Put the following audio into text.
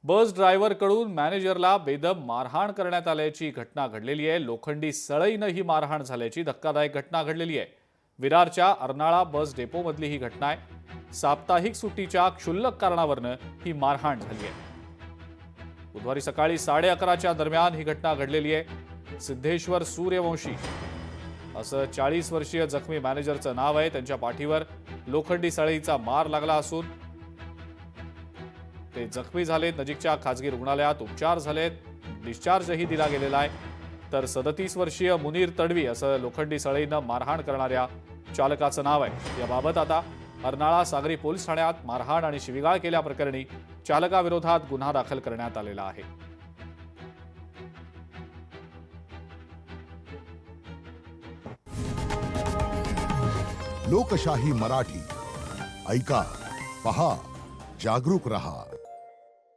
बस ड्रायव्हरकडून मॅनेजरला बेदम मारहाण करण्यात आल्याची घटना घडलेली आहे। लोखंडी सळईनं ही मारहाण झाल्याची धक्कादायक घटना घडलेली आहे। विरारच्या अर्नाळा बस डेपोमधली ही घटना आहे। साप्ताहिक सुट्टीच्या क्षुल्लक कारणावरून ही मारहाण झाली आहे। बुधवारी सकाळी 11:30च्या दरम्यान ही घटना घडलेली आहे। सिद्धेश्वर सूर्यवंशी असं 40 वर्षीय जखमी मॅनेजरचं नाव आहे। त्यांच्या पाठीवर लोखंडी सळईचा मार लागला असून ते जखमी झालेत। नजीकच्या खासगी रुग्णालयात उपचार झालेत। डिस्चार्जही दिला गेलेला आहे। तर 37 वर्षीय मुनीर तडवी असं लोखंडी सळईनं मारहाण करणाऱ्या चालकाचं नाव आहे। याबाबत आता अर्नाळा सागरी पोलीस ठाण्यात मारहाण आणि शिवीगाळ केल्याप्रकरणी चालकाविरोधात गुन्हा दाखल करण्यात आलेला आहे। लोकशाही मराठी ऐका, पहा, जागरूक रहा।